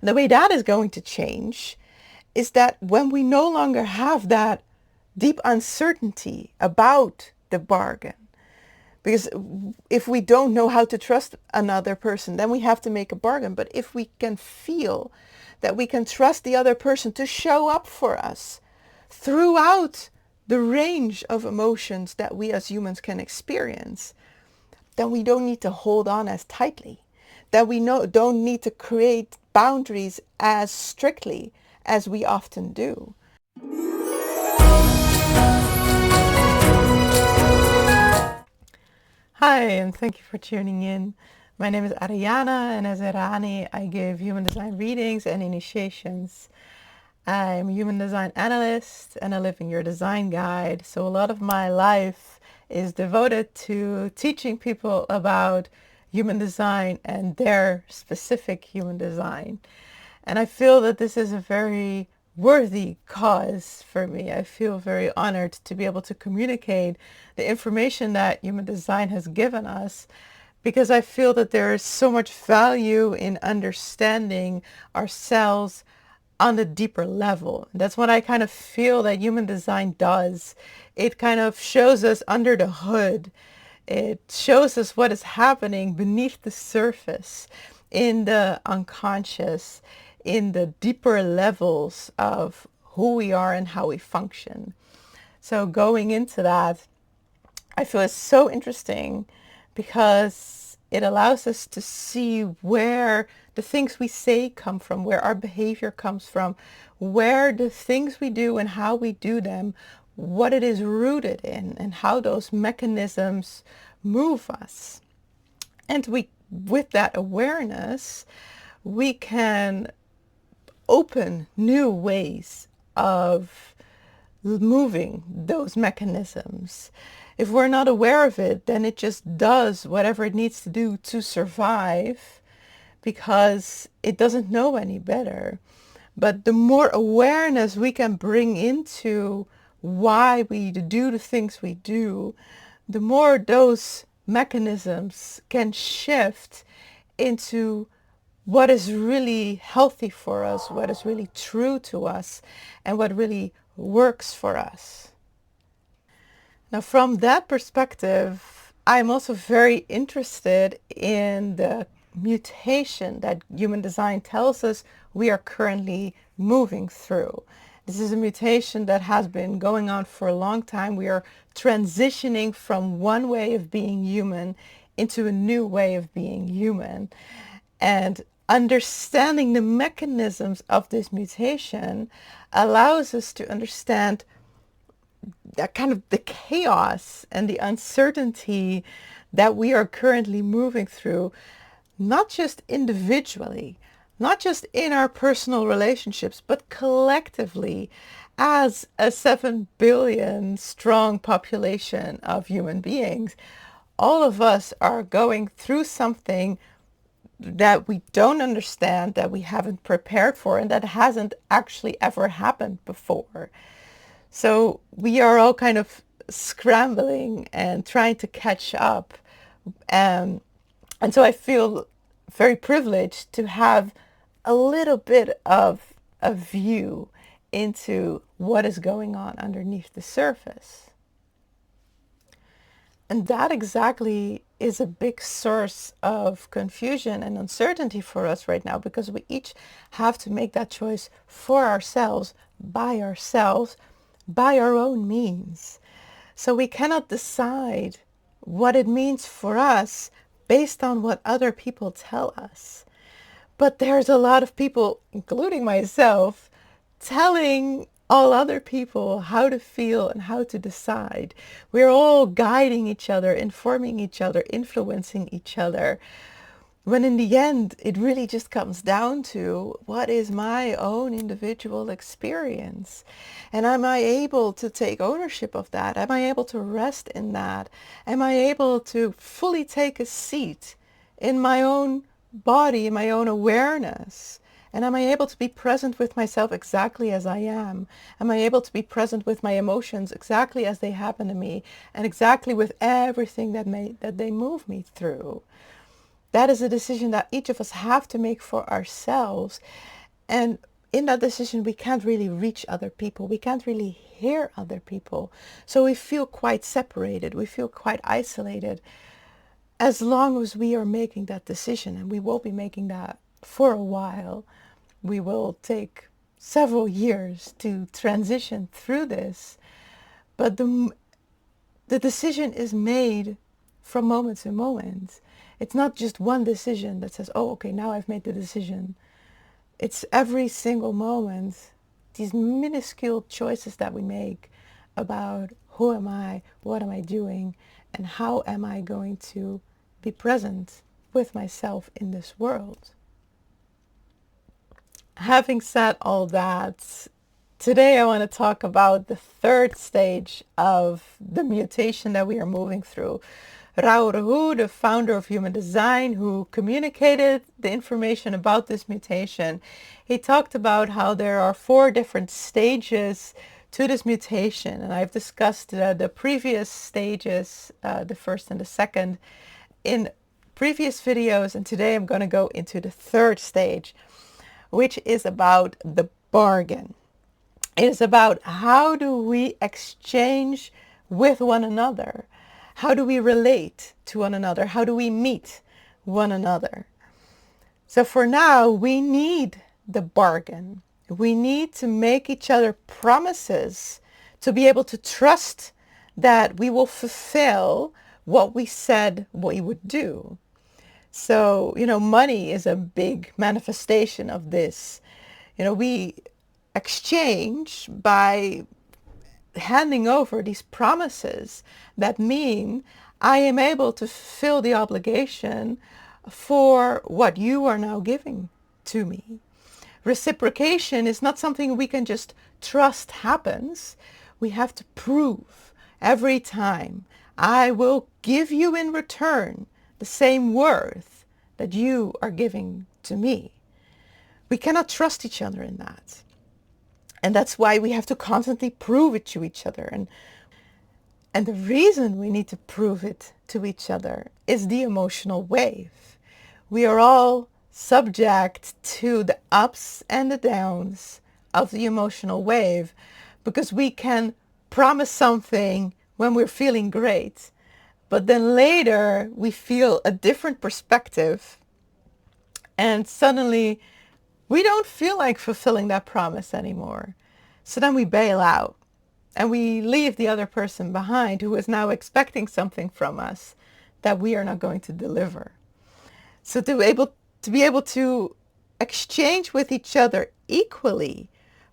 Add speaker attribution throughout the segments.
Speaker 1: And the way that is going to change is that when we no longer have that deep uncertainty about the bargain, because if we don't know how to trust another person, then we have to make a bargain. But if we can feel that we can trust the other person to show up for us throughout the range of emotions that we as humans can experience, then we don't need to hold on as tightly. That we don't need to create boundaries as strictly as we often do. Hi, and thank you for tuning in. My name is Ariane, and as Ariane, I give human design readings and initiations. I'm a human design analyst and a living your design guide. So a lot of my life is devoted to teaching people about human design and their specific human design. And I feel that this is a very worthy cause for me. I feel very honored to be able to communicate the information that human design has given us, because I feel that there is so much value in understanding ourselves on the deeper level. That's what I kind of feel that human design does. It kind of shows us under the hood. It shows us what is happening beneath the surface, in the unconscious, in the deeper levels of who we are and how we function. So going into that, I feel is so interesting because it allows us to see where the things we say come from, where our behavior comes from, where the things we do and how we do them, what it is rooted in, and how those mechanisms move us. And with that awareness, we can open new ways of moving those mechanisms. If we're not aware of it, then it just does whatever it needs to do to survive because it doesn't know any better. But the more awareness we can bring into why we do the things we do, the more those mechanisms can shift into what is really healthy for us, what is really true to us, and what really works for us. Now, from that perspective, I'm also very interested in the mutation that human design tells us we are currently moving through. This is a mutation that has been going on for a long time. We are transitioning from one way of being human into a new way of being human. And understanding the mechanisms of this mutation allows us to understand that kind of the chaos and the uncertainty that we are currently moving through, not just individually, not just in our personal relationships, but collectively as a 7 billion strong population of human beings. All of us are going through something that we don't understand, that we haven't prepared for, and that hasn't actually ever happened before. So we are all kind of scrambling and trying to catch up. And so I feel very privileged to have a little bit of a view into what is going on underneath the surface. And that exactly is a big source of confusion and uncertainty for us right now, because we each have to make that choice for ourselves, by our own means. So we cannot decide what it means for us based on what other people tell us. But there's a lot of people, including myself, telling all other people how to feel and how to decide. We're all guiding each other, informing each other, influencing each other. When in the end, it really just comes down to what is my own individual experience? And am I able to take ownership of that? Am I able to rest in that? Am I able to fully take a seat in my own body, in my own awareness? And am I able to be present with myself exactly as I am? Am I able to be present with my emotions exactly as they happen to me, and exactly with everything that they move me through? That is a decision that each of us have to make for ourselves. And in that decision, we can't really reach other people. We can't really hear other people. So we feel quite separated. We feel quite isolated as long as we are making that decision. And we will be making that for a while. We will take several years to transition through this. But the decision is made from moment to moment. It's not just one decision that says, oh, okay, now I've made the decision. It's every single moment, these minuscule choices that we make about who am I, what am I doing, and how am I going to be present with myself in this world. Having said all that, today I want to talk about the third stage of the mutation that we are moving through. Uru Hu, the founder of human design, who communicated the information about this mutation, he talked about how there are 4 different stages to this mutation. And I've discussed the previous stages, the first and the second, in previous videos. And today I'm going to go into the third stage, which is about the bargain. It is about how do we exchange with one another? How do we relate to one another? How do we meet one another? So for now, we need the bargain. We need to make each other promises to be able to trust that we will fulfill what we said we would do. So, money is a big manifestation of this. We exchange by handing over these promises that mean I am able to fulfill the obligation for what you are now giving to me. Reciprocation is not something we can just trust happens. We have to prove every time. I will give you in return the same worth that you are giving to me. We cannot trust each other in that. And that's why we have to constantly prove it to each other. And the reason we need to prove it to each other is the emotional wave. We are all subject to the ups and the downs of the emotional wave because we can promise something when we're feeling great, but then later we feel a different perspective and suddenly we don't feel like fulfilling that promise anymore. So then we bail out and we leave the other person behind who is now expecting something from us that we are not going to deliver. So to be able to exchange with each other equally,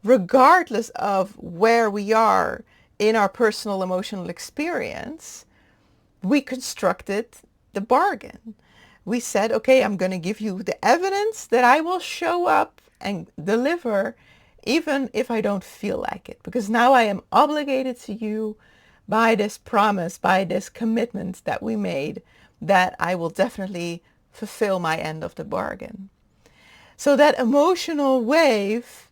Speaker 1: regardless of where we are in our personal emotional experience, we constructed the bargain. We said, okay, I'm going to give you the evidence that I will show up and deliver even if I don't feel like it. Because now I am obligated to you by this promise, by this commitment that we made, that I will definitely fulfill my end of the bargain. So that emotional wave,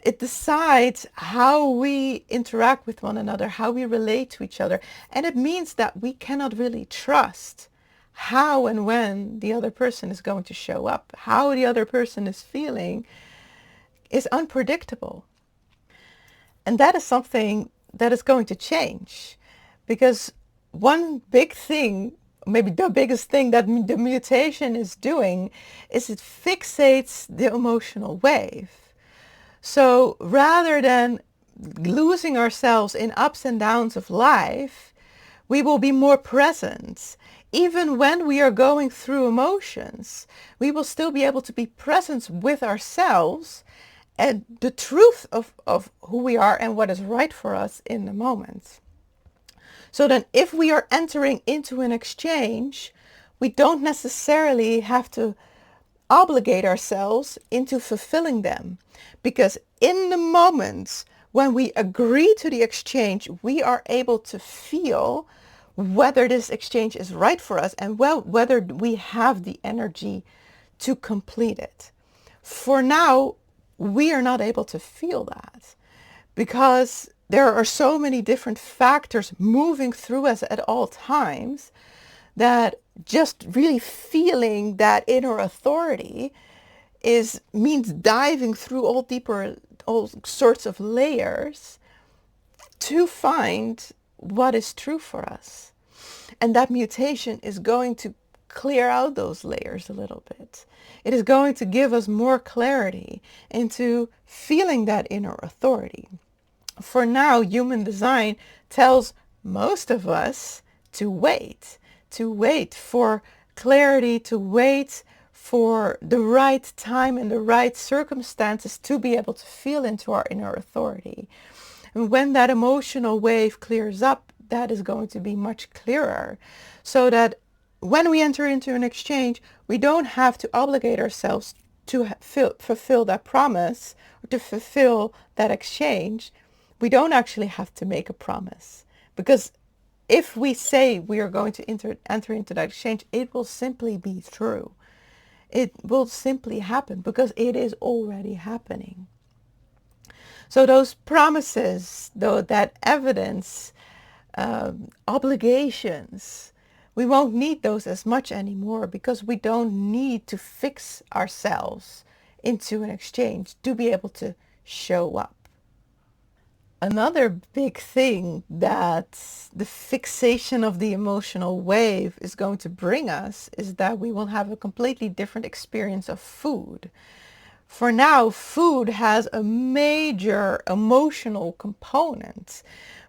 Speaker 1: it decides how we interact with one another, how we relate to each other. And it means that we cannot really trust how and when the other person is going to show up, how the other person is feeling is unpredictable. And that is something that is going to change, because one big thing, maybe the biggest thing that the mutation is doing is it fixates the emotional wave. So rather than losing ourselves in ups and downs of life, we will be more present. Even when we are going through emotions, we will still be able to be present with ourselves and the truth of who we are and what is right for us in the moment. So then if we are entering into an exchange, we don't necessarily have to obligate ourselves into fulfilling them, because in the moments when we agree to the exchange, we are able to feel whether this exchange is right for us and whether we have the energy to complete it. For now, we are not able to feel that because there are so many different factors moving through us at all times that just really feeling that inner authority means diving through all sorts of layers to find what is true for us. And that mutation is going to clear out those layers a little bit. It is going to give us more clarity into feeling that inner authority. For now, human design tells most of us to wait for clarity, to wait for the right time and the right circumstances to be able to feel into our inner authority. And when that emotional wave clears up, that is going to be much clearer, so that when we enter into an exchange, we don't have to obligate ourselves to fulfill that promise or to fulfill that exchange. We don't actually have to make a promise, because if we say we are going to enter into that exchange, it will simply be true. It will simply happen because it is already happening. So those promises, though, that evidence, obligations, we won't need those as much anymore, because we don't need to fix ourselves into an exchange to be able to show up. Another big thing that the fixation of the emotional wave is going to bring us is that we will have a completely different experience of food. For now, food has a major emotional component.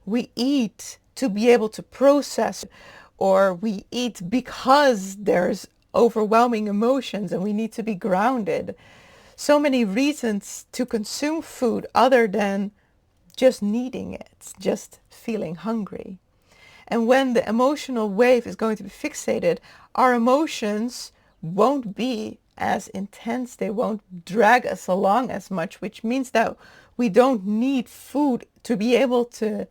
Speaker 1: We eat to be able to process, or we eat because there's overwhelming emotions and we need to be grounded. So many reasons to consume food other than just needing it, just feeling hungry. And when the emotional wave is going to be fixated, our emotions won't be as intense, they won't drag us along as much, which means that we don't need food to be able to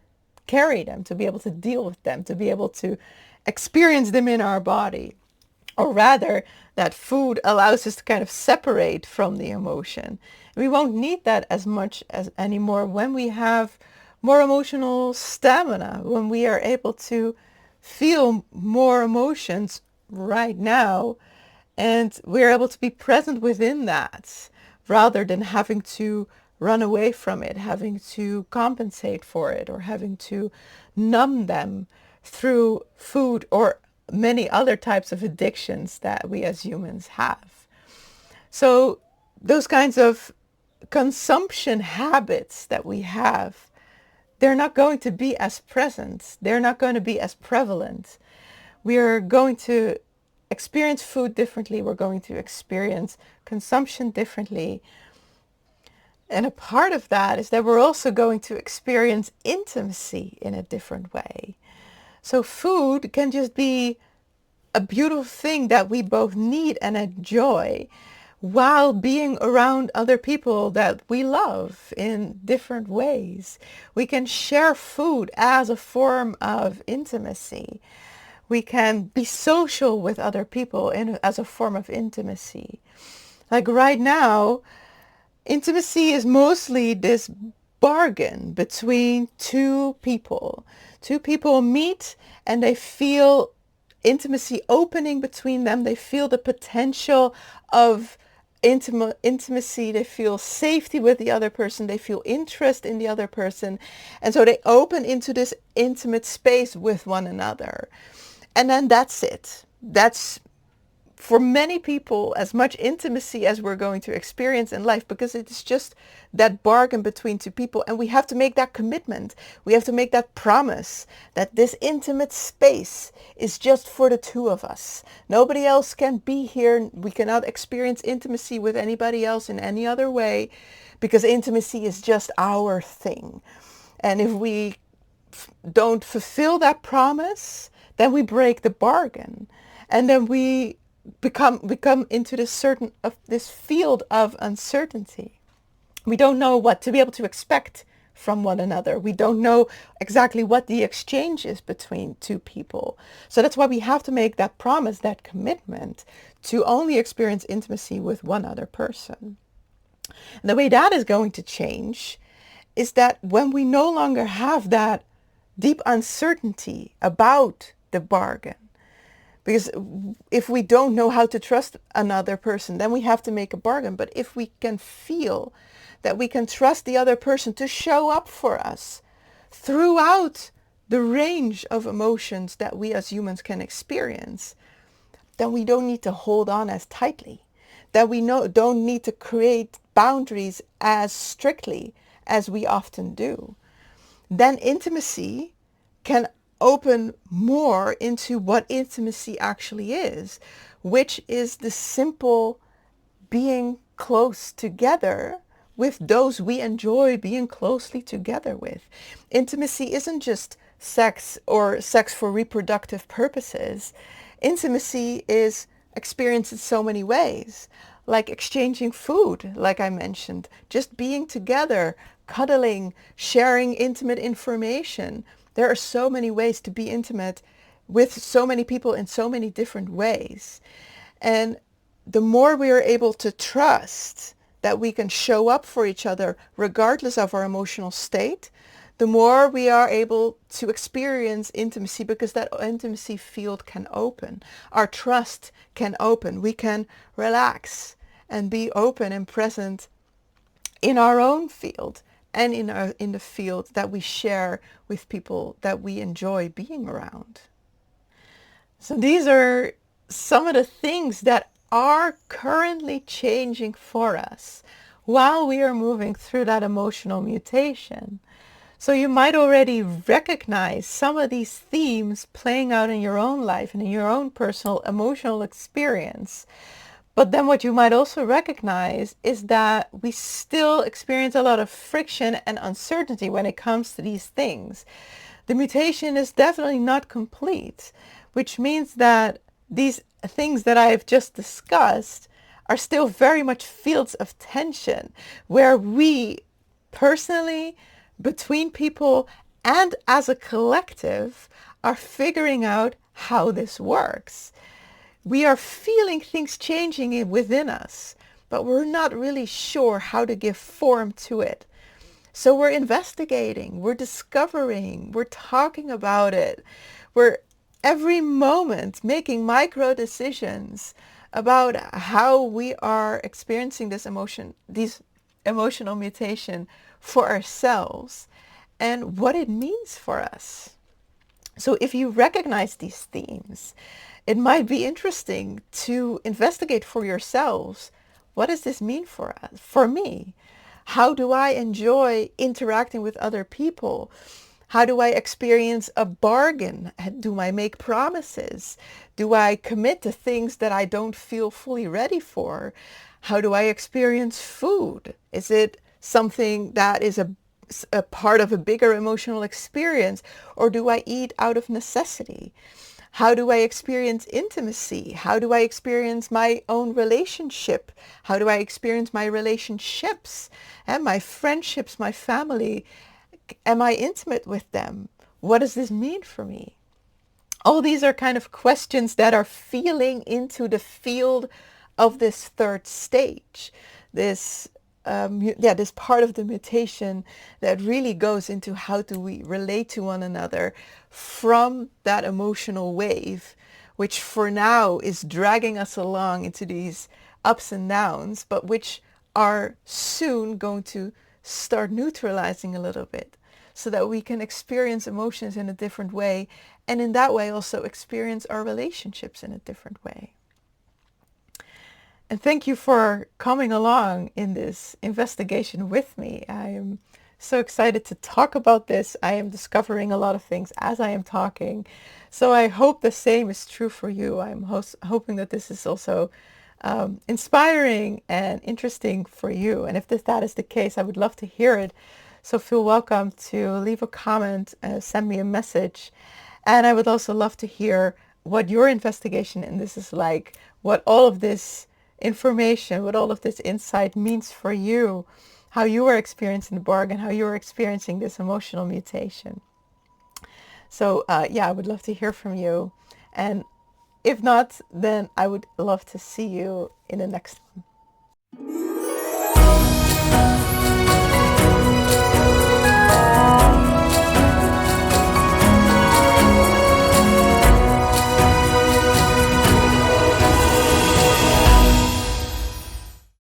Speaker 1: carry them, to be able to deal with them, to be able to experience them in our body. Or rather, that food allows us to kind of separate from the emotion. We won't need that as much as anymore when we have more emotional stamina, when we are able to feel more emotions right now, and we're able to be present within that rather than having to run away from it, having to compensate for it, or having to numb them through food or many other types of addictions that we as humans have. So those kinds of consumption habits that we have, they're not going to be as present. They're not going to be as prevalent. We are going to experience food differently. We're going to experience consumption differently. And a part of that is that we're also going to experience intimacy in a different way. So food can just be a beautiful thing that we both need and enjoy while being around other people that we love in different ways. We can share food as a form of intimacy. We can be social with other people as a form of intimacy. Like right now, intimacy is mostly this bargain between two people. Two people meet and they feel intimacy opening between them. They feel the potential of intimacy. They feel safety with the other person. They feel interest in the other person. And so they open into this intimate space with one another. And then that's it. That's, for many people, as much intimacy as we're going to experience in life, because it's just that bargain between two people. And we have to make that commitment. We have to make that promise that this intimate space is just for the two of us. Nobody else can be here. We cannot experience intimacy with anybody else in any other way, because intimacy is just our thing. And if we don't fulfill that promise, then we break the bargain. And then we become into this field of uncertainty. We don't know what to be able to expect from one another. We don't know exactly what the exchange is between two people. So that's why we have to make that promise, that commitment to only experience intimacy with one other person. And the way that is going to change is that when we no longer have that deep uncertainty about the bargain, Because if we don't know how to trust another person, then we have to make a bargain. But if we can feel that we can trust the other person to show up for us throughout the range of emotions that we as humans can experience, then we don't need to hold on as tightly. That we don't need to create boundaries as strictly as we often do. Then intimacy can open more into what intimacy actually is, which is the simple being close together with those we enjoy being closely together with. Intimacy isn't just sex or sex for reproductive purposes. Intimacy is experienced in so many ways, like exchanging food, like I mentioned, just being together, cuddling, sharing intimate information. There are so many ways to be intimate with so many people in so many different ways. And the more we are able to trust that we can show up for each other regardless of our emotional state, the more we are able to experience intimacy, because that intimacy field can open. Our trust can open. We can relax and be open and present in our own field and in the field that we share with people that we enjoy being around. So these are some of the things that are currently changing for us while we are moving through that emotional mutation. So you might already recognize some of these themes playing out in your own life and in your own personal emotional experience. But then what you might also recognize is that we still experience a lot of friction and uncertainty when it comes to these things. The mutation is definitely not complete, which means that these things that I've just discussed are still very much fields of tension where we personally, between people, and as a collective are figuring out how this works. We are feeling things changing within us, but we're not really sure how to give form to it. So we're investigating, we're discovering, we're talking about it. We're every moment making micro decisions about how we are experiencing this emotional mutation for ourselves and what it means for us. So if you recognize these themes, it might be interesting to investigate for yourselves, what does this mean for us, for me? How do I enjoy interacting with other people? How do I experience a bargain? Do I make promises? Do I commit to things that I don't feel fully ready for? How do I experience food? Is it something that is a part of a bigger emotional experience, or do I eat out of necessity? How do I experience intimacy? How do I experience my own relationship? How do I experience my relationships and my friendships, my family? Am I intimate with them? What does this mean for me? All these are kind of questions that are feeling into the field of this third stage, this part of the mutation that really goes into how do we relate to one another from that emotional wave, which for now is dragging us along into these ups and downs, but which are soon going to start neutralizing a little bit so that we can experience emotions in a different way, and in that way also experience our relationships in a different way. And thank you for coming along in this investigation with me. I am so excited to talk about this. I am discovering a lot of things as I am talking. So I hope the same is true for you. I'm hoping that this is also inspiring and interesting for you. And if that is the case, I would love to hear it. So feel welcome to leave a comment, send me a message. And I would also love to hear what your investigation in this is like, what all of this information, what all of this insight means for you, how you are experiencing the bargain, how you are experiencing this emotional mutation. So I would love to hear from you. And if not, then I would love to see you in the next one.